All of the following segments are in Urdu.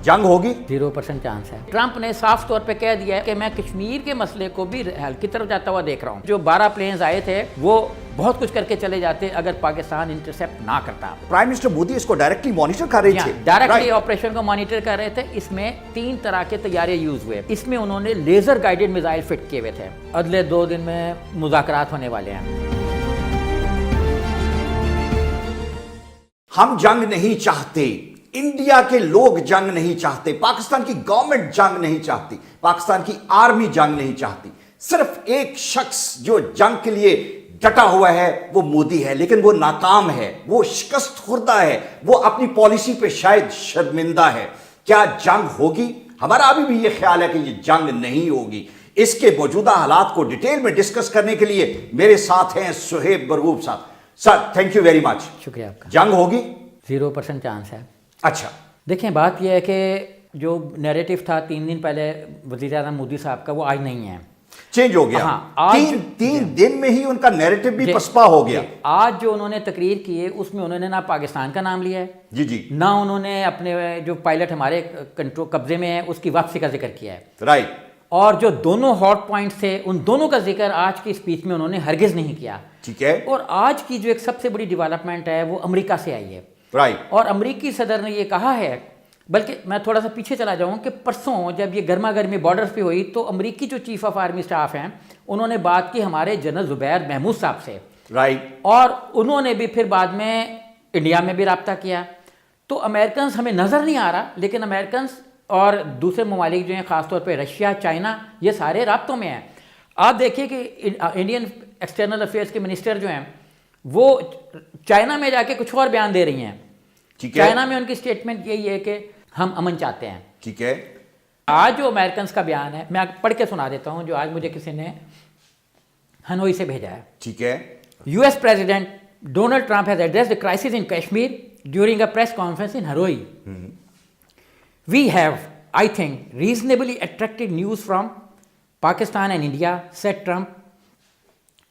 جنگ ہوگی؟ 0% چانس ہے. ٹرمپ نے صاف طور پہ کہہ دیا ہے کہ میں کشمیر کے مسئلے کو بھی حل کی طرف جاتا ہوا دیکھ رہا ہوں. جو 12 پلینز آئے تھے وہ بہت کچھ کر کے چلے جاتے اگر پاکستان انٹرسیپٹ نہ کرتا. پرائم منسٹر مودی اس کو ڈائریکٹلی مانیٹر کر رہے تھے. ڈائریکٹلی آپریشن کو مانیٹر کر رہے تھے. اس میں 3 طرح کے طیارے یوز ہوئے. اس میں انہوں نے لیزر گائیڈڈ میزائل فٹ کیے ہوئے تھے. اگلے 2 دن میں مذاکرات ہونے والے ہیں. ہم جنگ نہیں چاہتے، انڈیا کے لوگ جنگ نہیں چاہتے، پاکستان کی گورنمنٹ جنگ نہیں چاہتی، پاکستان کی آرمی جنگ نہیں چاہتی. صرف ایک شخص جو جنگ کے لیے ڈٹا ہوا ہے وہ مودی ہے، لیکن وہ ناکام ہے، وہ شکست خوردہ ہے، وہ اپنی پالیسی پہ شاید شرمندہ ہے. کیا جنگ ہوگی؟ ہمارا ابھی بھی یہ خیال ہے کہ یہ جنگ نہیں ہوگی. اس کے موجودہ حالات کو ڈیٹیل میں ڈسکس کرنے کے لیے میرے ساتھ ہیں سہیب برغوب صاحب. Sir thank you very much. شکریہ آپ کا. جنگ ہوگی؟ 0% چانس ہے. اچھا دیکھیں بات یہ ہے کہ جو نیریٹو تھا 3 دن پہلے وزیر اعظم مودی صاحب کا وہ آج نہیں ہے، چینج ہو گیا. تین دن میں ہی ان کا نیریٹو بھی پسپا ہو گیا. آج جو انہوں نے تقریر کی ہے اس میں انہوں نے نہ پاکستان کا نام لیا ہے جی نہ انہوں نے اپنے جو پائلٹ ہمارے قبضے میں ہے اس کی واپسی کا ذکر کیا ہے. رائٹ. اور جو دونوں ہاٹ پوائنٹس تھے ان دونوں کا ذکر آج کی اسپیچ میں انہوں نے ہرگز نہیں کیا. ٹھیک ہے. اور آج کی جو ایک سب سے بڑی ڈیولپمنٹ ہے وہ امریکہ سے آئی ہے. رائٹ. اور امریکی صدر نے یہ کہا ہے، بلکہ میں تھوڑا سا پیچھے چلا جاؤں کہ پرسوں جب یہ گرما گرمی بارڈرز پہ ہوئی تو امریکی جو چیف آف آرمی اسٹاف ہیں انہوں نے بات کی ہمارے جنرل زبیر محمود صاحب سے. رائٹ. اور انہوں نے بھی پھر بعد میں انڈیا میں بھی رابطہ کیا. تو امریکنز ہمیں نظر نہیں آ رہا لیکن امریکنز اور دوسرے ممالک جو ہیں خاص طور پہ رشیا، چائنا، یہ سارے رابطوں میں ہیں. آپ دیکھیے کہ انڈین ایکسٹرنل افیئرس کے منسٹر جو ہیں وہ چائنا میں جا کے کچھ اور بیان دے رہی ہیں. چائنا میں ان کی اسٹیٹمنٹ یہی ہے کہ ہم امن چاہتے ہیں. ٹھیک ہے. آج جو امریکنز کا بیان ہے میں پڑھ کے سنا دیتا ہوں جو آج مجھے کسی نے ہنوئی سے بھیجا ہے. ٹھیک ہے. US President Donald Trump has addressed the crisis in Kashmir during a press conference in Hanoi. We have, I think, reasonably attractive news from Pakistan and India, said Trump,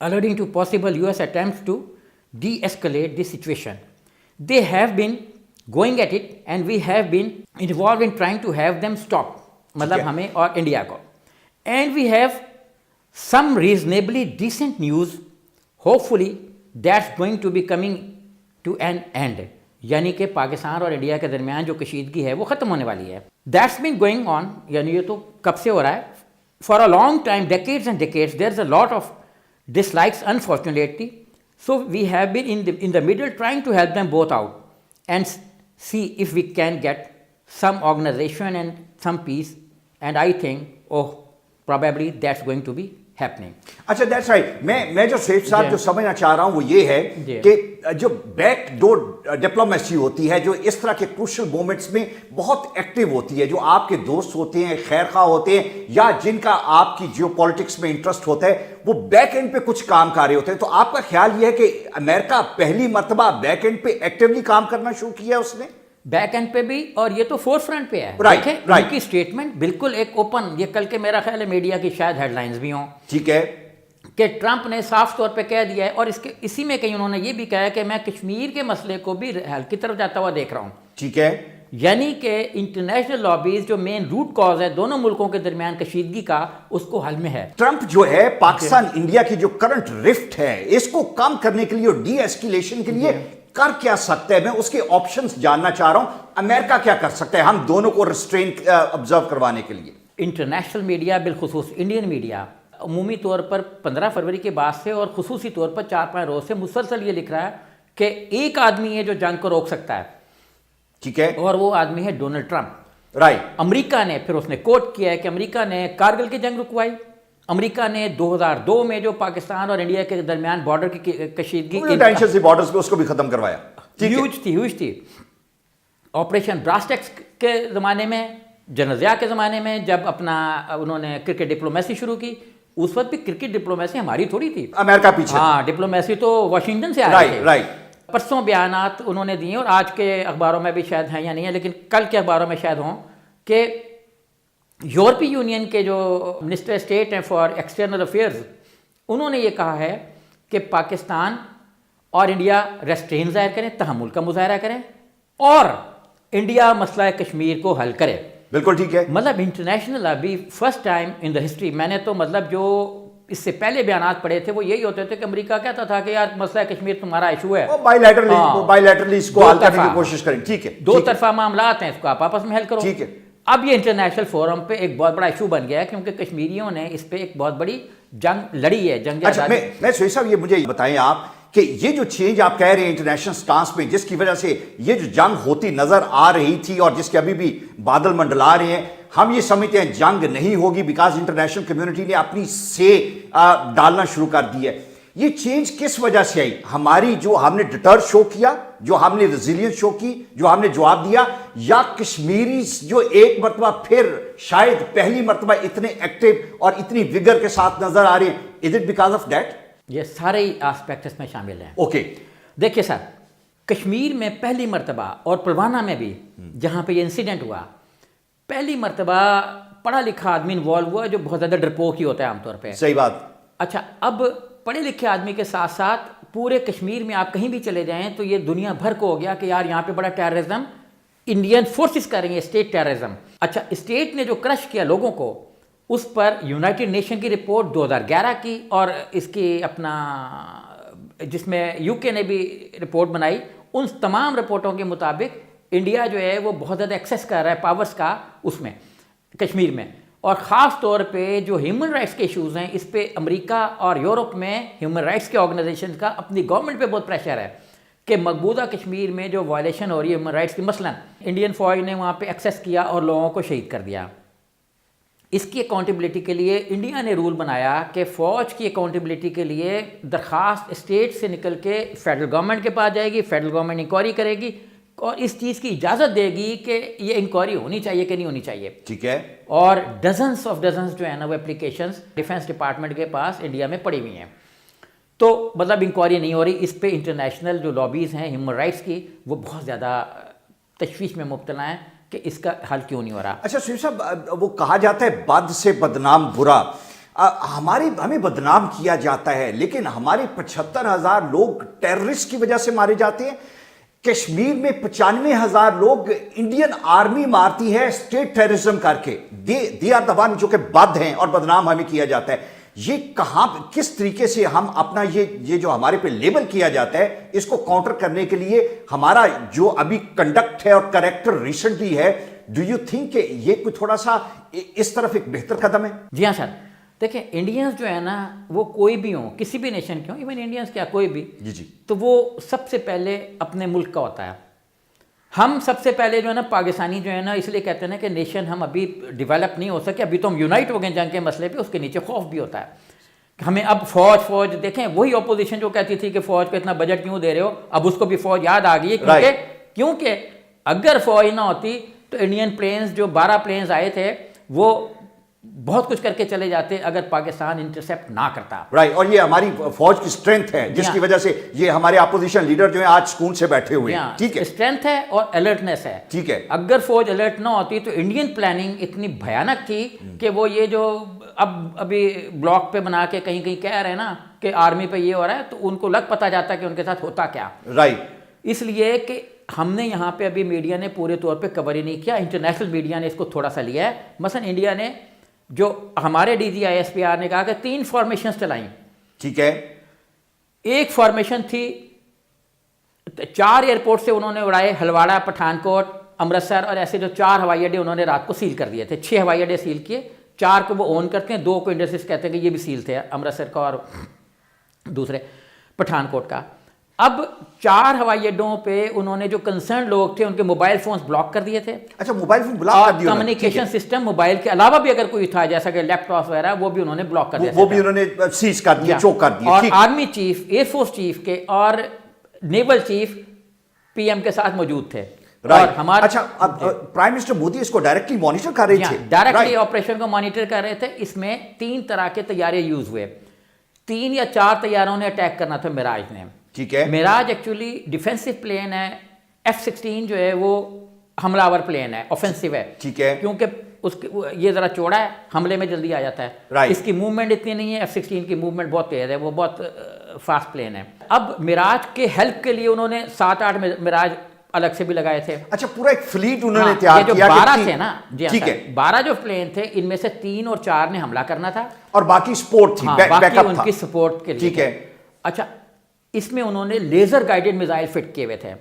alluding to possible US attempts to de-escalate the situation. They have been going at it and we have been involved in trying to have them stop. مطلب ہمیں اور انڈیا کو. And we have some reasonably decent news, hopefully that's going to be coming to an end. یعنی کہ پاکستان اور انڈیا کے درمیان جو کشیدگی ہے وہ ختم ہونے والی ہے. That's been going on, یعنی یہ تو کب سے ہو رہا ہے. For a long time, decades and decades, there's a lot of dislikes, unfortunately. So we have been in the middle trying to help them both out and see if we can get some organization and some peace. And I think, probably that's going to be happening. اچھا دیٹس رائٹ. میں جو سیف صاحب جو سمجھنا چاہ رہا ہوں وہ یہ ہے کہ جو بیک ڈور ڈپلومیسی ہوتی ہے جو اس طرح کے کروشل مومنٹس میں بہت ایکٹیو ہوتی ہے، جو آپ کے دوست ہوتے ہیں، خیر خواہ ہوتے ہیں یا جن کا آپ کی جیو پالیٹکس میں انٹرسٹ ہوتا ہے، وہ بیک اینڈ پہ کچھ کام کر رہے ہوتے ہیں. تو آپ کا خیال یہ ہے کہ امریکہ پہلی مرتبہ بیک اینڈ پہ ایکٹیولی کام کرنا شروع کیا ہے اس نے؟ بیک اینڈ پہ بھی اور یہ تو فور فرنٹ پہ ہے. دیکھیں ان کی اسٹیٹمنٹ بالکل ایک اوپن، یہ کل کے میرا خیال ہے میڈیا کی شاید ہیڈ لائنز بھی ہوں. ٹھیک ہے. کہ ٹرمپ نے صاف طور پہ کہہ دیا ہے اور اسی میں کہیں انہوں نے یہ بھی کہا ہے کہ میں کشمیر کے مسئلے کو بھی حل کی طرف جاتا ہوا دیکھ رہا ہوں. ٹھیک ہے. یعنی کہ انٹرنیشنل لابیز جو مین روٹ کاز ہے دونوں ملکوں کے درمیان کشیدگی کا اس کو حل میں ہے. ٹرمپ جو ہے پاکستان انڈیا کی جو کرنٹ رفٹ ہے اس کو کم کرنے کے لیے اور ڈی ایسکیلیشن کے لیے کر کیا سکتا ہے؟ میں اس کے آپشنز جاننا چاہ رہا ہوں. امریکہ کیا کر سکتا ہے ہم دونوں کو ریسٹرین آبزرو کروانے کے لیے؟ انٹرنیشنل میڈیا بالخصوص انڈین میڈیا عمومی طور پر 15 فروری کے بعد سے اور خصوصی طور پر 4-5 روز سے مسلسل یہ لکھ رہا ہے کہ ایک آدمی ہے جو جنگ کو روک سکتا ہے. ٹھیک ہے. اور وہ آدمی ہے ڈونلڈ ٹرمپ. رائٹ. امریکہ نے پھر اس نے کوٹ کیا ہے کہ امریکہ نے کارگل کی جنگ رکوائی، امریکہ نے 2002 میں جو پاکستان اور انڈیا کے درمیان بارڈر کی کشیدگی بارڈرز پہ اس کو بھی ختم کروایا. ہیوج تھی. آپریشن براسٹیکس کے زمانے میں، جنرل ضیاء کے زمانے میں جب اپنا انہوں نے کرکٹ ڈپلومیسی شروع کی، اس وقت بھی کرکٹ ڈپلومیسی ہماری تھوڑی تھی، امریکہ پیچھے. ہاں ڈپلومیسی تو واشنگٹن سے آ رہی ہے. پرسوں بیانات انہوں نے دیے اور آج کے اخباروں میں بھی شاید ہیں یا نہیں ہے لیکن کل کے اخباروں میں شاید ہوں کہ یورپی یونین کے جو منسٹر اسٹیٹ ہیں فار ایکسٹرنل افیئرز انہوں نے یہ کہا ہے کہ پاکستان اور انڈیا ریسٹرین ظاہر کریں، تحمل کا مظاہرہ کریں اور انڈیا مسئلہ کشمیر کو حل کرے. بالکل ٹھیک ہے. مطلب انٹرنیشنل ابھی first time in the history, میں نے تو مطلب جو اس سے پہلے بیانات پڑھے تھے وہ یہی ہوتے تھے کہ امریکہ کہتا تھا کہ یار مسئلہ کشمیر تمہارا ایشو ہے, بائی لیٹرلی اس کو حل کرنے کی کوشش کریں. ٹھیک ہے, دو طرفہ معاملات ہیں, اس کو آپ آپس میں حل کرو. ٹھیک ہے. اب یہ انٹرنیشنل فورم پہ ایک بہت بڑا ایشو بن گیا ہے کیونکہ کشمیریوں نے اس پہ ایک بہت بڑی جنگ لڑی ہے, جنگ. اچھا میں سہیل صاحب یہ مجھے بتائیں آپ کہ یہ جو چینج آپ کہہ رہے ہیں انٹرنیشنل سٹانس میں, جس کی وجہ سے یہ جو جنگ ہوتی نظر آ رہی تھی اور جس کے ابھی بھی بادل منڈلا رہے ہیں, ہم یہ سمجھتے ہیں جنگ نہیں ہوگی بیکاز انٹرنیشنل کمیونٹی نے اپنی سے ڈالنا شروع کر دی ہے. یہ چینج کس وجہ سے آئی؟ ہماری جو ہم نے ڈٹر شو کیا, جو ہم نے ریزیلینس شو کی, جو ہم نے جواب دیا, یا کشمیری جو ایک مرتبہ پھر شاید پہلی مرتبہ اتنے ایکٹیو اور اتنی وگر کے ساتھ نظر آ رہے ہیں؟ Is it because of that? یہ سارے آسپیکٹ اس میں شامل ہیں. اوکے دیکھیے سر, کشمیر میں پہلی مرتبہ اور پروانہ میں بھی جہاں پہ یہ انسیڈنٹ ہوا, پہلی مرتبہ پڑھا لکھا آدمی انوالو ہوا جو بہت زیادہ ڈرپوک ہی ہوتا ہے عام طور پہ. صحیح بات. اچھا, اب پڑھے لکھے آدمی کے ساتھ ساتھ پورے کشمیر میں آپ کہیں بھی چلے جائیں تو یہ دنیا بھر کو ہو گیا کہ یار یہاں پہ بڑا ٹیررزم انڈین فورسز کر رہی ہیں, اسٹیٹ ٹیررزم. اچھا, اسٹیٹ نے جو کرش کیا لوگوں کو, اس پر یونائٹڈ نیشن کی رپورٹ 2011 کی اور اس کی اپنا جس میں یو کے نے بھی رپورٹ بنائی, ان تمام رپورٹوں کے مطابق انڈیا جو ہے وہ بہت زیادہ ایکسیس کر رہا ہے پاورز کا اس میں کشمیر میں. اور خاص طور پہ جو ہیومن رائٹس کے ایشوز ہیں اس پہ امریکہ اور یورپ میں ہیومن رائٹس کے آرگنائزیشن کا اپنی گورنمنٹ پہ بہت پریشر ہے کہ مقبوضہ کشمیر میں جو وائلیشن ہو رہی ہے ہیومن رائٹس کی, مثلا انڈین فوج نے وہاں پہ ایکسیس کیا اور لوگوں کو شہید کر دیا. اس کی اکاؤنٹیبلٹی کے لیے انڈیا نے رول بنایا کہ فوج کی اکاؤنٹیبلٹی کے لیے درخواست اسٹیٹ سے نکل کے فیڈرل گورنمنٹ کے پاس جائے گی, فیڈرل گورنمنٹ انکوائری کرے گی اور اس چیز کی اجازت دے گی کہ یہ انکوائری ہونی چاہیے کہ نہیں ہونی چاہیے. ٹھیک ہے. اور ڈزنس جو ہے نا وہ اپلیکیشنز ڈیفنس ڈپارٹمنٹ کے پاس انڈیا میں پڑی ہوئی ہیں. تو مطلب انکوائری نہیں ہو رہی. اس پہ انٹرنیشنل جو لابیز ہیں ہیومن رائٹس کی وہ بہت زیادہ تشویش میں مبتلا ہیں کہ اس کا حل کیوں نہیں ہو رہا. اچھا سہیل صاحب, وہ کہا جاتا ہے بد سے بدنام برا, ہمیں بدنام کیا جاتا ہے لیکن ہمارے 75,000 لوگ ٹیررسٹ کی وجہ سے مارے جاتے ہیں. کشمیر میں 95,000 لوگ انڈین آرمی مارتی ہے اسٹیٹ ٹیررزم کر کے. دے آر دا ون جو کہ بد ہیں اور بدنام ہمیں کیا جاتا ہے. یہ کہاں کس طریقے سے ہم اپنا یہ جو ہمارے پہ لیبل کیا جاتا ہے اس کو کاؤنٹر کرنے کے لیے ہمارا جو ابھی کنڈکٹ ہے اور کریکٹر ریسنٹلی ہے, ڈو یو تھنک کہ یہ کوئی تھوڑا سا اس طرف ایک بہتر قدم ہے؟ جی ہاں سر, دیکھیں انڈینز جو ہے نا وہ کوئی بھی ہوں, کسی بھی نیشن کے ہوں, ایون انڈینز کیا کوئی بھی, جی تو وہ سب سے پہلے اپنے ملک کا ہوتا ہے. ہم سب سے پہلے جو ہے نا پاکستانی جو ہے نا اس لیے کہتے ہیں نا کہ نیشن ہم ابھی ڈیولپ نہیں ہو سکے, ابھی تو ہم یونائٹ ہو گئے جنگ کے مسئلے پہ, اس کے نیچے خوف بھی ہوتا ہے کہ ہمیں اب فوج دیکھیں وہی اپوزیشن جو کہتی تھی کہ فوج کو اتنا بجٹ کیوں دے رہے ہو, اب اس کو بھی فوج یاد آ گئی ہے کیونکہ اگر فوج نہ ہوتی تو انڈین پلینز جو 12 پلینز آئے تھے وہ بہت کچھ کر کے چلے جاتے اگر پاکستان انٹرسیپٹ نہ کرتا. رائٹ, اور یہ ہماری فوج کی اسٹرینتھ ہے جس کی وجہ سے یہ ہمارے اپوزیشن لیڈر جو ہیں آج سکون سے بیٹھے ہوئے ہیں. ٹھیک ہے, اسٹرینتھ ہے اور الرٹنس ہے. ٹھیک ہے, اگر فوج الرٹ نہ ہوتی تو انڈین پلاننگ اتنی بھیانک تھی کہ وہ یہ جو ابھی بلاک پہ بنا کے کہیں کہیں کہہ رہے ہیں نا کہ آرمی پہ یہ ہو رہا ہے, تو ان کو لگ پتہ جاتا کہ ان کے ساتھ ہوتا کیا. رائٹ, اس لیے کہ ہم نے یہاں پہ ابھی میڈیا نے پورے طور پہ کور ہی نہیں کیا, انٹرنیشنل میڈیا نے اس کو تھوڑا سا لیا ہے. مثلا انڈیا نے جو ہمارے D G I S P R نے کہا کہ 3 فارمیشنز چلائیں. ٹھیک ہے, ایک فارمیشن تھی 4 ایئرپورٹ سے انہوں نے اڑائے, ہلواڑا, پٹھان کوٹ, امرتسر, اور ایسے جو 4 ہوائی اڈے انہوں نے رات کو سیل کر دیے تھے. 6 ہوائی اڈے سیل کیے, 4 کو وہ اون کرتے ہیں, 2 کو انڈسٹریز کہتے ہیں کہ یہ بھی سیل تھے, امرتسر کا اور دوسرے پٹھان کوٹ کا. اب 4 ہوائی اڈوں پہ انہوں نے جو کنسرن لوگ تھے ان کے موبائل فونز بلاک کر دیے تھے. اچھا, موبائل فون بلاک کر دیے, کمیونیکیشن سسٹم موبائل کے علاوہ بھی اگر کوئی تھا جیسا کہ لیپ ٹاپ وغیرہ وہ بھی انہوں نے بلاک کر دیا, وہ بھی انہوں نے سیز کر دیا, چوک کر دیا. اور army chief, air force chief کے اور نیول چیف پی ایم کے ساتھ موجود تھے. اچھا, پرائم منسٹر مودی اس کو ڈائریکٹلی مانیٹر کر رہے تھے, ڈائریکٹلی آپریشن کو مانیٹر کر رہے تھے. اس میں 3 طرح کے طیارے یوز ہوئے. 3 یا 4 طیاروں نے اٹیک کرنا تھا میراج نے. ٹھیک ہے, میراج ایکچولی ڈیفینسو پلین ہے, F-16 جو ہے وہ حملہ آور پلین ہے, آفینسو ہے. ٹھیک ہے, کیونکہ یہ ذرا چوڑا ہے, حملے میں جلدی آ جاتا ہے. اس کی موومنٹ اتنی نہیں ہے, F-16 کی موومنٹ بہت تیز ہے, وہ بہت فاسٹ پلین ہے. اب میراج کے ہیلپ کے لیے انہوں نے 7-8 میراج الگ سے بھی لگائے تھے. اچھا پورا ایک فلیٹ انہوں نے ہاں، تیار یہ جو کیا. 12 تھے نا جی ٹھیک ہے. 12 جو پلین تھے ان میں سے 3 اور 4 نے حملہ کرنا تھا اور باقی سپورٹ تھی, ہاں بیک باقی اپ ان تھا. کی سپورٹ کے لیے. ٹھیک ہے. اچھا اس میں انہوں نے لیزر گائیڈڈ میزائل فٹ کیے ہوئے تھے.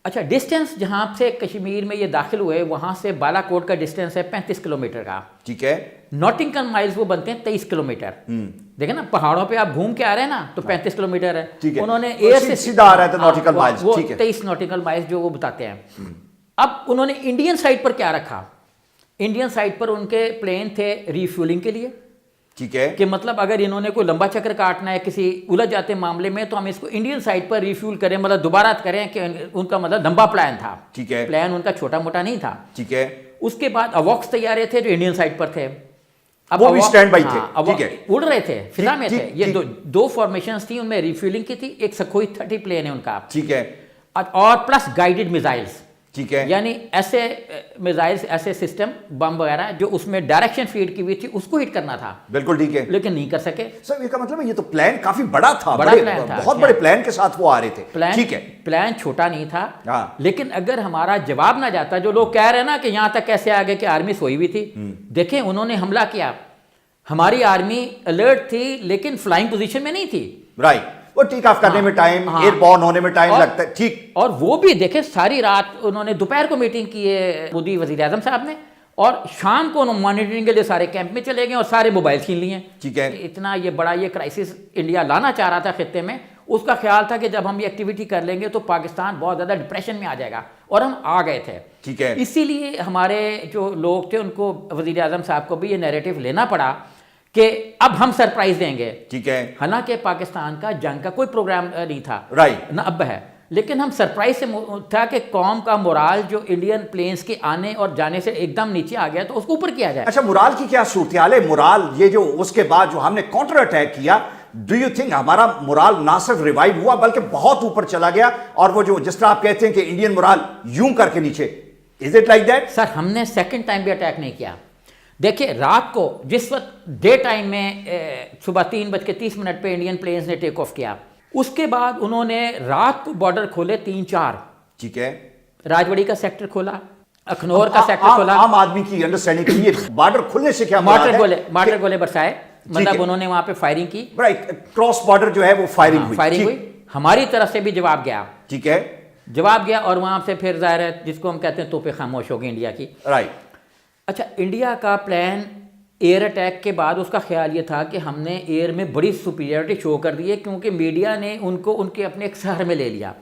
اچھا ڈسٹینس جہاں سے کشمیر میں یہ داخل ہوئے وہاں سے بالا کوٹ کا ڈسٹینس ہے 35 کلومیٹر کا. ٹھیک ہے. نوٹنگٹن مائلز وہ بنتے ہیں 23 کلومیٹر. دیکھیں نا پہاڑوں پہ آپ گھوم کے آ رہے ہیں نا تو 35 کلومیٹر ہے. انہوں نے ایئر سے سیدھا آ رہا ہے نوٹیکل مائلز. وہ 23 نوٹیکل مائلز جو وہ بتاتے ہیں. اب انہوں نے انڈین سائڈ پر کیا رکھا, انڈین سائڈ پر ان کے پلین تھے ریفیولنگ کے لیے. ٹھیک ہے. کہ مطلب اگر انہوں نے کوئی لمبا چکر کاٹنا ہے کسی الجھ جاتے معاملے میں تو ہم اس کو انڈین سائڈ پر ریفیول کریں, مطلب دوبارہ کریں کہ ان کا مطلب لمبا پلان تھا. ٹھیک ہے. پلان ان کا چھوٹا موٹا نہیں تھا. ٹھیک ہے. اس کے بعد اوکس طیارے تھے جو انڈین سائڈ پر تھے. وہ بھی سٹینڈ بائی تھے. ٹھیک ہے. اڑ رہے تھے فضا میں تھے. یہ دو فارمیشنز تھیں, ان میں ریفیولنگ کی تھی. ایک سکھوئی 30 پلین ہے ان کا. ٹھیک ہے. اور پلس گائیڈڈ میزائلز. ٹھیک ہے. یعنی ایسے میزائلز ایسے سسٹم بم وغیرہ جو اس میں ڈائریکشن فیڈ کی ہوئی تھی اس کو ہٹ کرنا تھا. بالکل ٹھیک ہے. لیکن نہیں کر سکے. سر یہ کا مطلب ہے یہ تو پلان کافی بڑا تھا, بہت بڑے پلان کے ساتھ وہ آ رہے تھے. ٹھیک ہے. پلان چھوٹا نہیں تھا لیکن اگر ہمارا جواب نہ جاتا, جو لوگ کہہ رہے ہیں نا کہ یہاں تک کیسے آگے کہ آرمی سوئی ہوئی تھی, دیکھیں انہوں نے حملہ کیا, ہماری آرمی الرٹ تھی لیکن فلائنگ پوزیشن میں نہیں تھی. رائٹ. وہ ٹیک آف کرنے میں ٹائم, ایئر بورن ہونے میں ٹائم لگتا ہے. ٹھیک. اور وہ بھی دیکھیں ساری رات انہوں نے دوپہر کو میٹنگ کی ہے مودی وزیر اعظم صاحب نے, اور شام کو انہوں مانیٹرنگ کے لیے سارے کیمپ میں چلے گئے اور سارے موبائل چھین لیے. ٹھیک ہے. اتنا یہ بڑا یہ کرائسس انڈیا لانا چاہ رہا تھا خطے میں. اس کا خیال تھا کہ جب ہم یہ ایکٹیویٹی کر لیں گے تو پاکستان بہت زیادہ ڈپریشن میں آ جائے گا, اور ہم آ گئے تھے. ٹھیک ہے. اسی لیے ہمارے جو لوگ تھے ان کو وزیر اعظم صاحب کو بھی یہ نیریٹو لینا پڑا کہ اب ہم سرپرائز دیں گے. ٹھیک ہے. حالانکہ پاکستان کا جنگ کا کوئی پروگرام نہیں تھا, رائٹ, نہ اب ہے, لیکن ہم سرپرائز سے تھا کہ قوم کا مورال جو انڈین پلینز کے آنے اور جانے سے ایک دم نیچے آ گیا تو اس کو اوپر کیا جائے. اچھا مورال کی کیا صورتحال ہے؟ مورال یہ جو اس کے بعد جو ہم نے کاؤنٹر اٹیک کیا, ڈو یو تھنک ہمارا مورال نہ صرف ریوائیو ہوا بلکہ بہت اوپر چلا گیا, اور وہ جو جس طرح آپ کہتے ہیں کہ انڈین مورال یوں کر کے نیچے, از اٹ لائک دیٹ؟ سر ہم نے سیکنڈ ٹائم بھی اٹیک نہیں کیا. دیکھیں رات کو جس وقت ڈے ٹائم میں صبح 3:30 پہ انڈین پلینز نے ٹیک آف کیا, اس کے بعد انہوں نے رات کو بارڈر کھولے 3-4. ٹھیک ہے. راجوڑی کا سیکٹر کھولا, اخنور کا سیکٹر کھولا. عام آدمی کی انڈرسٹینڈنگ کے لیے بارڈر کھلنے سے کیا مارٹر گولے برسائے, مطلب انہوں نے وہاں پہ فائرنگ کی. کراس بارڈر جو ہے وہ فائرنگ ہوئی, ہماری طرف سے بھی جواب گیا. ٹھیک ہے. جواب گیا اور وہاں سے پھر ظاہر ہے جس کو ہم کہتے ہیں توپیں خاموش ہو گئی انڈیا کی. رائٹ. اچھا انڈیا کا پلان ایئر اٹیک کے بعد اس کا خیال یہ تھا کہ ہم نے ایئر میں بڑی سپیریورٹی شو کر دی ہے, کیونکہ میڈیا نے ان کو ان کے اپنے ایک شہر میں لے لیا.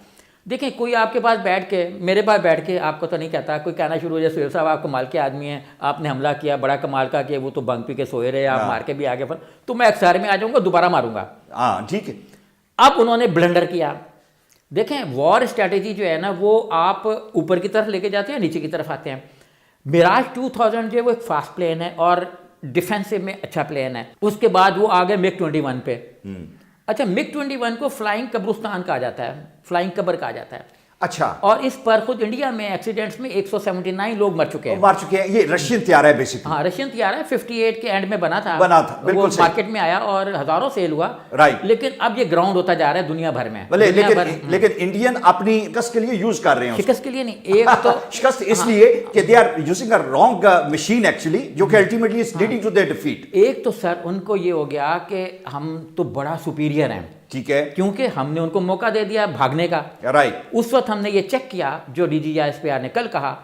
دیکھیں کوئی آپ کے پاس بیٹھ کے, میرے پاس بیٹھ کے آپ کو تو نہیں کہتا, کوئی کہنا شروع ہو جائے سہیل صاحب آپ کمال کے آدمی ہیں, آپ نے حملہ کیا بڑا کمال کا کہ وہ تو بنک پی کے سوئے رہے, آپ مار کے بھی آگے, تو میں ایک شہر میں آ جاؤں گا دوبارہ ماروں گا. ہاں ٹھیک ہے. اب انہوں نے بلنڈر کیا. دیکھیں وار اسٹریٹجی جو ہے نا وہ آپ اوپر کی طرف لے کے جاتے ہیں, نیچے کی طرف آتے ہیں. میراج 2000 جو ہے وہ ایک فاسٹ پلین ہے اور ڈیفینسو میں اچھا پلین ہے. اس کے بعد وہ آگے MiG 21 پہ. اچھا MiG 21 کو فلائنگ قبرستان کہا جاتا ہے, فلائنگ قبر کہا جاتا ہے. اچھا. اور اس پر خود انڈیا میں ایکسیڈنٹس میں 179 لوگ مر چکے ہیں. یہ رشین طیارہ ہے بیسیکلی. ہاں رشین طیارہ ہے, 58 کے اینڈ میں بنا تھا. بالکل صحیح. مارکیٹ میں آیا اور ہزاروں سیل ہوا. رائٹ. لیکن اب یہ گراؤنڈ ہوتا جا رہا ہے دنیا بھر میں. لیکن انڈین اپنی شکست کے لیے یوز کر رہے ہیں. شکست کے لیے نہیں, ایک تو شکست اس لیے کہ they are using a wrong machine actually, جو کہ ultimately is leading to their defeat. ایک تو سر ان کو یہ ہو گیا کہ ہم تو بڑا سپیریئر ہیں. ٹھیک ہے. کیونکہ ہم نے ان کو موقع دے دیا بھاگنے کا. رائٹ. اس وقت ہم نے یہ چیک کیا جو DGSPR نے کل کہا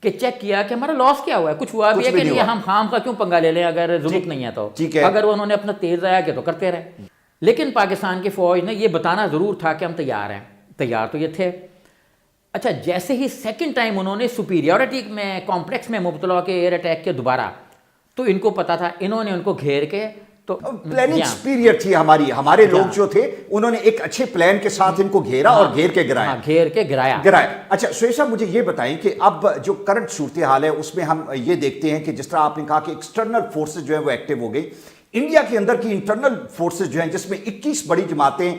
کہ چیک کیا کہ ہمارا لاس کیا ہوا ہے, کچھ ہوا بھی ہے کہ نہیں, ہم خام کا کیوں پنگا لے لیں اگر ضرورت نہیں ہے تو. اگر انہوں نے اپنا تیز ضائع کیا تو کرتے رہے. لیکن پاکستان کی فوج نے یہ بتانا ضرور تھا کہ ہم تیار ہیں. تیار تو یہ تھے. اچھا جیسے ہی سیکنڈ ٹائم انہوں نے سپیریورٹی میں کمپلیکس میں مبتلا ہو کے ایئر اٹیک کے دوبارہ, تو ان کو پتا تھا, انہوں نے ان کو گھیر کے تو پلاننگ سپیریئر تھی ہمارے لوگ جو تھے, انہوں نے ایک اچھے پلان کے ساتھ ان کو گھیرا اور گھیر کے گرایا. اچھا سہیل صاحب مجھے یہ بتائیں کہ اب جو کرنٹ صورتحال ہے اس میں ہم یہ دیکھتے ہیں کہ جس طرح آپ نے کہا کہ ایکسٹرنل فورسز جو ہیں وہ ایکٹیو ہو گئی. انڈیا کے اندر کی انٹرنل فورسز جو ہیں جس میں 21 بڑی جماعتیں,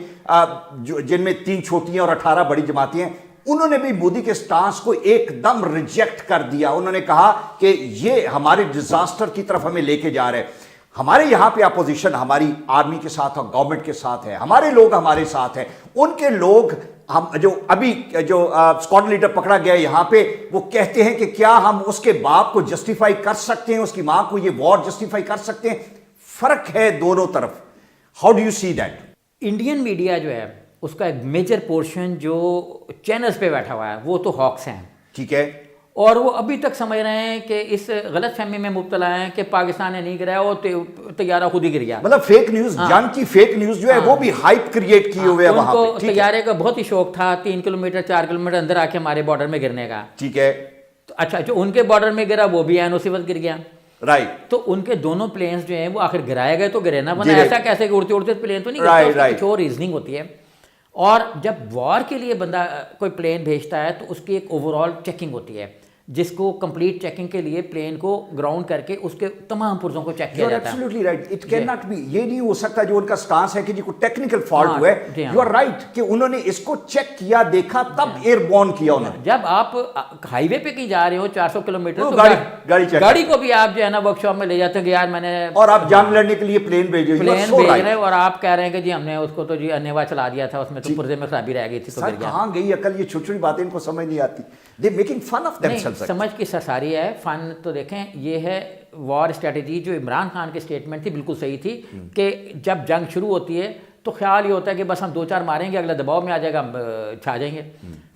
جن میں 3 چھوٹی ہیں اور 18 بڑی جماعتیں ہیں, انہوں نے بھی مودی کے سٹانس کو ایک دم ریجیکٹ کر دیا. انہوں نے کہا کہ یہ ہمارے ڈیزاسٹر کی طرف ہمیں لے کے جا رہے ہیں. ہمارے یہاں پہ اپوزیشن ہماری آرمی کے ساتھ اور گورنمنٹ کے ساتھ ہے, ہمارے لوگ ہمارے ساتھ ہیں, ان کے لوگ ہم جو ابھی جو اسکواڈ لیڈر پکڑا گیا یہاں پہ، وہ کہتے ہیں کہ کیا ہم اس کے باپ کو جسٹیفائی کر سکتے ہیں، اس کی ماں کو یہ وار جسٹیفائی کر سکتے ہیں؟ فرق ہے دونوں طرف. How do you see that? Indian media جو ہے اس کا ایک میجر پورشن جو چینلز پہ بیٹھا ہوا ہے وہ تو ہاکس ہیں. ٹھیک ہے. اور وہ ابھی تک سمجھ رہے ہیں کہ اس غلط فہمی میں مبتلا ہیں کہ پاکستان نے نہیں گرایا اور طیارہ خود ہی گر گیا. مطلب فیک نیوز، جنگ کی فیک نیوز جو ہے وہ بھی ہائپ کریٹ کیے ہوئے وہاں ان پہ. کو طیارے کا بہت ہی شوق تھا 3 کلومیٹر 4 کلومیٹر اندر آ کے ہمارے بارڈر میں گرنے کا. ٹھیک ہے. اچھا جو ان کے بارڈر میں گرا وہ بھی این اسی وقت گر گیا. رائٹ. تو ان کے دونوں پلینز جو ہیں وہ آخر گرائے گئے تو گرے نا، ورنہ ایسا کیسے کہ اڑتے اڑتے پلین تو نہیں گرتا، اس کی کچھ اور ریزننگ ہوتی ہے. اور جب وار کے لیے بندہ کوئی پلین بھیجتا ہے تو اس کی ایک اوور آل چیکنگ ہوتی ہے، جس کو کمپلیٹ چیکنگ کے لیے پلین کو گراؤنڈ کر کے اس کے تمام پرزوں کو چیک کیا جاتا ہے. Absolutely right. It can not be, یہ نہیں ہو سکتا جو ان کا سٹانس ہے کہ جی کوئی ٹیکنیکل فالٹ ہوا ہے. یو آر رائٹ کہ انہوں نے اس کو چیک کیا، دیکھا، تب ایئر بورن کیا انہوں نے. جب آپ ہائی وے پہ کہیں جا رہے ہو 400 کلومیٹر تو گاڑی کو بھی آپ جو ہے نا ورک شاپ میں لے جاتے ہیں کہ یار میں نے، اور آپ جنگ لڑنے کے لیے پلین بھیجے، پلین بھیج رہے ہیں اور آپ کہہ رہے ہیں کہ جی ہم نے اس کو تو جی انیوا چلا دیا تھا، اس میں تو پرزے میں خرابی رہ گئی تھی تو گر گیا. کہاں گئی عقل؟ یہ چھوٹی چھوٹی باتیں ان کو سمجھ نہیں آتی. دے میکنگ فن آف دیم سیلفز. سمجھ کی سرساری ہے. فن تو دیکھیں یہ ہے وار اسٹریٹجی جو عمران خان کی اسٹیٹمنٹ تھی بالکل صحیح تھی کہ جب جنگ شروع ہوتی ہے تو خیال یہ ہوتا ہے کہ بس ہم 2-4 ماریں گے، اگلا دباؤ میں آ جائے گا، ہم چھا جائیں گے.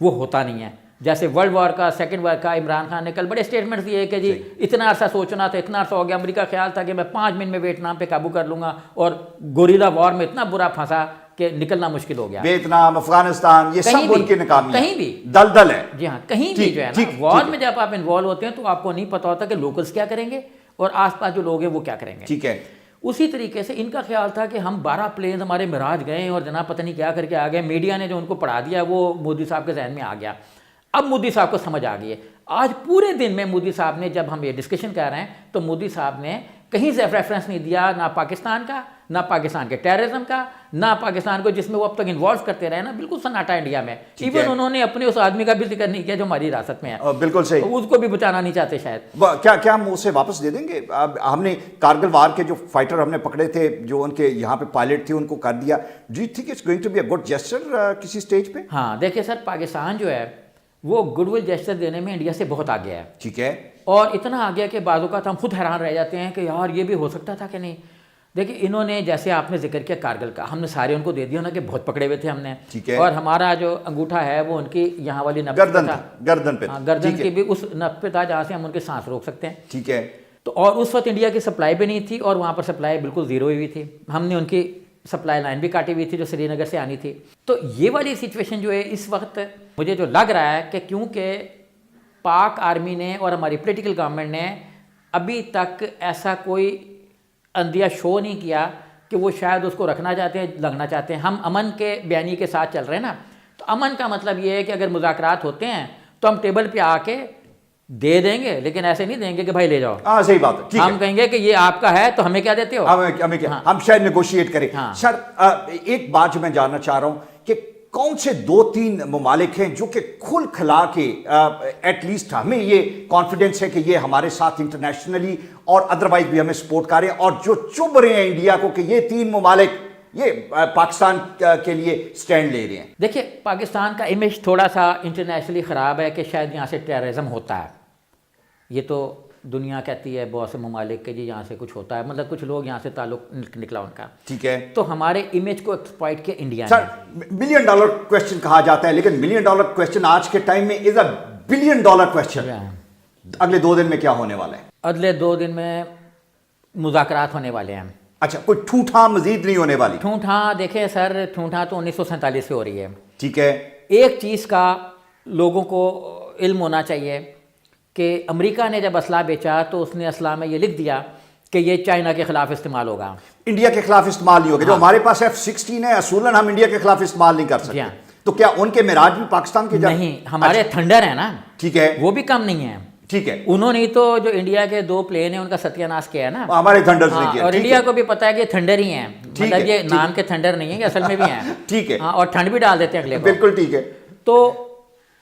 وہ ہوتا نہیں ہے. جیسے ورلڈ وار کا، سیکنڈ وار کا، عمران خان نے کل بڑے اسٹیٹمنٹ دیے کہ جی اتنا عرصہ سوچنا تھا، اتنا عرصہ ہو گیا. امریکہ خیال تھا کہ میں 5 منٹ میں ویتنام پہ قابو کر لوں گا، اور گوریلا وار میں اتنا برا پھنسا کہ نکلنا مشکل ہو گیا. ویتنام، افغانستان، یہ سب ان کے ناکامیاں، کہیں بھی دلدل ہے. جی ہاں، کہیں بھی جو ہے نا وار میں جب آپ انوالو ہوتے ہیں تو آپ کو نہیں پتا ہوتا کہ لوکلز کیا کریں گے اور آس پاس جو لوگ ہیں وہ کیا کریں گے. ٹھیک ہے. اسی طریقے سے ان کا خیال تھا کہ ہم 12 پلینز ہمارے مراج گئے اور جناب پتہ نہیں کیا کر کے آ گئے. میڈیا نے جو ان کو پڑھا دیا وہ مودی صاحب کے ذہن میں آ گیا. اب مودی صاحب کو سمجھ آ گئی ہے. آج پورے دن میں مودی صاحب نے، جب ہم یہ ڈسکشن کر رہے ہیں تو مودی صاحب نے کہیں سے ریفرنس نہیں دیا، نہ پاکستان کا، نہ پاکستان کے ٹیررزم کا، نہ پاکستان کو جس میں وہ اب تک انوالو کرتے رہے نا. بالکل سناٹا انڈیا میں. ایون انہوں نے اپنے اس آدمی کا بھی ذکر نہیں کیا جو ہماری حراست میں ہے. بالکل صحیح. اس کو بھی بچانا نہیں چاہتے شاید. کیا ہم اسے واپس دے دیں گے؟ ہم نے کارگل وار کے جو فائٹر ہم نے پکڑے تھے، جو ان کے یہاں پہ پائلٹ تھے، ان کو کر دیا. Do you think it's going to be a good gesture کسی اسٹیج پہ؟ ہاں دیکھیں سر، پاکستان جو ہے وہ گڈ ول جیسچر دینے میں انڈیا سے بہت آگے ہے. ٹھیک ہے. اور اتنا آگے کہ بعض اوقات ہم خود حیران رہ جاتے ہیں کہ یار یہ بھی ہو سکتا تھا کہ نہیں. دیکھیں انہوں نے، جیسے آپ نے ذکر کیا کارگل کا، ہم نے سارے ان کو دے دیا نا کہ بہت پکڑے ہوئے تھے ہم نے. ٹھیک ہے. اور ہمارا جو انگوٹھا ہے وہ ان کی یہاں والی نب گردن پہ، گردن کی بھی اس نب پہ تھا جہاں سے ہم ان کے سانس روک سکتے ہیں. ٹھیک ہے. تو اور اس وقت انڈیا کی سپلائی بھی نہیں تھی اور وہاں پر سپلائی بالکل زیرو ہوئی تھی. ہم نے ان کی سپلائی لائن بھی کاٹی ہوئی تھی جو سری نگر سے آنی تھی. تو یہ والی سچویشن جو ہے اس وقت مجھے جو لگ رہا ہے کہ کیونکہ پاک آرمی نے اور ہماری پولیٹیکل گورنمنٹ نے ابھی تک ایسا کوئی اندیا شو نہیں کیا کہ وہ شاید اس کو رکھنا چاہتے ہیں، لگنا چاہتے ہیں. ہم امن کے بیانی کے ساتھ چل رہے ہیں نا. تو امن کا مطلب یہ ہے کہ اگر مذاکرات ہوتے ہیں تو ہم ٹیبل پہ آ کے دے دیں گے، لیکن ایسے نہیں دیں گے کہ بھائی لے جاؤ. ہاں صحیح بات ہے. ہم کہیں گے کہ یہ آپ کا ہے تو ہمیں کیا دیتے ہو، ہمیں کیا، ہم شاید نیگوشیٹ کریں. سر ایک بات جو میں جاننا چاہ رہا ہوں کہ کون سے 2-3 ممالک ہیں جو کہ کھل کھلا کے ایٹ لیسٹ ہمیں یہ کانفیڈنس ہے کہ یہ ہمارے ساتھ انٹرنیشنلی اور ادروائز بھی ہمیں سپورٹ کر رہے ہیں، اور جو چب رہے ہیں انڈیا کو کہ یہ 3 ممالک یہ پاکستان کے لیے سٹینڈ لے رہے ہیں؟ دیکھیے پاکستان کا امیج تھوڑا سا انٹرنیشنلی خراب ہے کہ شاید یہاں سے ٹیررزم ہوتا ہے. یہ تو دنیا کہتی ہے بہت سے ممالک کے جی یہاں سے کچھ ہوتا ہے، مطلب کچھ لوگ یہاں سے تعلق نکلا ان کا. ٹھیک ہے. تو ہمارے امیج کو ایکسپلائٹ کیا انڈیا سر $1 ملین کویسچن کہا جاتا ہے، لیکن $1 ملین کویسچن آج کے ٹائم میں از اے $1 بلین کویسچن. اگلے 2 دن میں کیا ہونے والا ہے؟ اگلے 2 دن میں مذاکرات ہونے والے ہیں. اچھا، کوئی ٹھوٹھا مزید نہیں ہونے والی؟ ٹھوٹھا دیکھیں سر، ٹھوٹھا تو 1947 سے ہو رہی ہے. ٹھیک ہے. ایک چیز کا لوگوں کو علم ہونا چاہیے کہ امریکہ نے جب اسلحہ بیچا تو اس نے اسلحہ میں یہ لکھ دیا کہ یہ چائنا کے خلاف استعمال ہوگا، انڈیا کے خلاف استعمال نہیں ہوگا. جو ہمارے پاس F-16 ہے اصولاً ہم انڈیا کے خلاف استعمال نہیں کر سکتے. تو کیا ان کے میراج بھی پاکستان کے نہیں، ہمارے تھنڈر ہیں نا. ٹھیک ہے. وہ بھی کم نہیں ہیں. ٹھیک ہے. انہوں نے تو جو انڈیا کے 2 پلین ہیں ان کا ستیہ ناش کیا ہے نا، ہمارے تھنڈرز نے کیا. اور انڈیا کو بھی پتا ہے کہ تھنڈر ہی ہیں، مطلب یہ نام کے تھنڈر نہیں ہیں، یہ اصل میں بھی ہیں. ٹھیک ہے. اور ٹھنڈ بھی ڈال دیتے ہیں اگلے کو. بالکل ٹھیک ہے. تو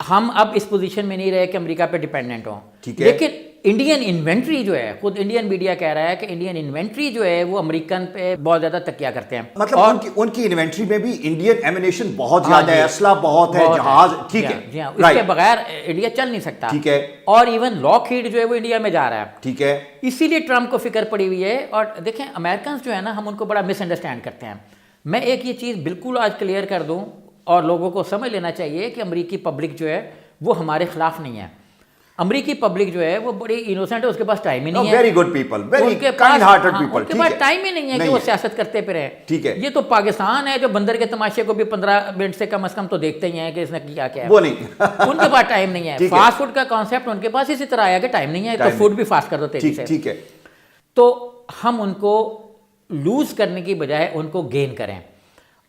ہم اب اس پوزیشن میں نہیں رہے کہ امریکہ پہ ڈیپینڈنٹ ہوں. ٹھیک ہے. لیکن انڈین انوینٹری جو ہے، خود انڈین میڈیا کہہ رہا ہے کہ انڈین انوینٹری جو ہے وہ امریکن پہ بہت زیادہ تکیہ کرتے ہیں. مطلب ان کی انوینٹری میں بھی انڈین ایمونیشن بہت زیادہ ہے، اسلحہ بہت ہے، جہاز. ٹھیک ہے، جی ہاں، اس کے بغیر انڈیا چل نہیں سکتا. ٹھیک ہے. اور ایون لاک ہیڈ جو ہے وہ انڈیا میں جا رہا ہے. ٹھیک ہے. اسی لیے ٹرمپ کو فکر پڑی ہوئی ہے. اور دیکھیں امریکنز جو ہے نا، ہم ان کو بڑا مس انڈرسٹینڈ کرتے ہیں. میں ایک یہ چیز بالکل آج کلیئر کر دوں اور لوگوں کو سمجھ لینا چاہیے کہ امریکی پبلک جو ہے وہ ہمارے خلاف نہیں ہے. امریکی پبلک جو ہے وہ بڑی انوسنٹ ہے، اس کے پاس ٹائم ہی نہیں ہے. Very good people, very kind hearted people. ان کے پاس ٹائم ہی نہیں ہے کہ وہ سیاست کرتے پھر ہیں. ٹھیک ہے. یہ تو پاکستان ہے جو بندر کے تماشے کو بھی 15 منٹ سے کم از کم تو دیکھتے ہی ہیں کہ اس نے کیا کیا ہے. وہ نہیں، ان کے پاس ٹائم نہیں ہے. فاسٹ فوڈ کا کانسیپٹ ان کے پاس اسی طرح آیا کہ ٹائم نہیں ہے تو فوڈ بھی فاسٹ کر دو تیزی سے. ٹھیک ہے. تو ہم ان کو لوز کرنے کی بجائے ان کو گین کریں.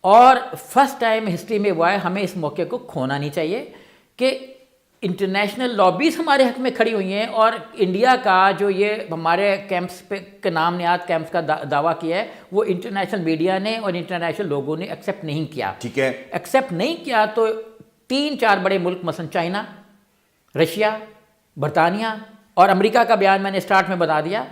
اور فرسٹ ٹائم ہسٹری میں ہوا ہے، ہمیں اس موقع کو کھونا نہیں چاہیے کہ انٹرنیشنل لابیز ہمارے حق میں کھڑی ہوئی ہیں. اور انڈیا کا جو یہ ہمارے کیمپس پہ کے نام نہاد کیمپس کا دعویٰ کیا ہے وہ انٹرنیشنل میڈیا نے اور انٹرنیشنل لوگوں نے ایکسیپٹ نہیں کیا. ٹھیک ہے. ایکسیپٹ نہیں کیا تو 3-4 بڑے ملک مثلا چائنا، رشیا، برطانیہ اور امریکہ کا بیان میں نے اسٹارٹ میں بتا دیا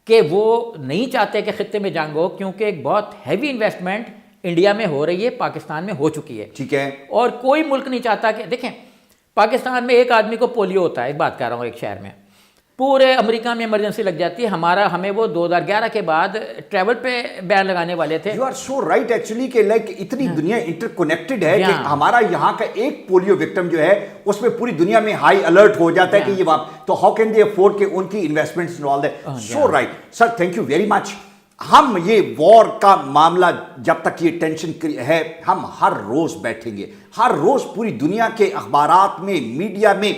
کہ وہ نہیں چاہتے کہ خطے میں جنگ ہو، کیونکہ ایک بہت ہیوی انویسٹمنٹ انڈیا میں ہو رہی ہے، پاکستان میں ہو چکی ہے. ٹھیک ہے. اور کوئی ملک نہیں چاہتا کہ دیکھیں پاکستان میں ایک آدمی کو پولیو ہوتا ہے، ایک بات کر رہا ہوں، ایک شہر میں پورے امریکہ میں ایمرجنسی لگ جاتی ہے. ہمیں وہ 2011 کے بعد ٹریول پہ بین لگانے والے تھے. You are so right actually کہ لائک اتنی دنیا انٹر کنیکٹڈ ہے کہ ہمارا یہاں کا ایک پولیو وکٹم جو ہے اس میں پوری دنیا میں ہائی الرٹ ہو جاتا ہے کہ یہ تو ہاؤ کین دے افورڈ کہ ان کی investments and all that. So right sir, thank you very much. ہم یہ وار کا معاملہ جب تک یہ ٹینشن ہے، ہم ہر روز بیٹھیں گے، ہر روز پوری دنیا کے اخبارات میں، میڈیا میں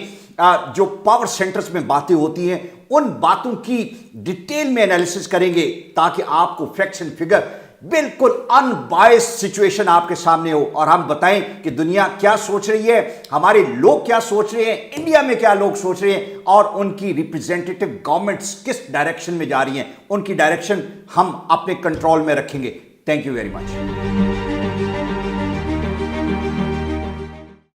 جو پاور سینٹرز میں باتیں ہوتی ہیں ان باتوں کی ڈیٹیل میں انالیسس کریں گے تاکہ آپ کو فیکٹس اینڈ فگر بالکل ان بائس سچویشن آپ کے سامنے ہو اور ہم بتائیں کہ دنیا کیا سوچ رہی ہے، ہمارے لوگ کیا سوچ رہے ہیں، انڈیا میں کیا لوگ سوچ رہے ہیں اور ان کی ریپرزینٹیٹو گورنمنٹس کس ڈائریکشن میں جا رہی ہیں. ان کی ڈائریکشن ہم اپنے کنٹرول میں رکھیں گے. Thank you very much.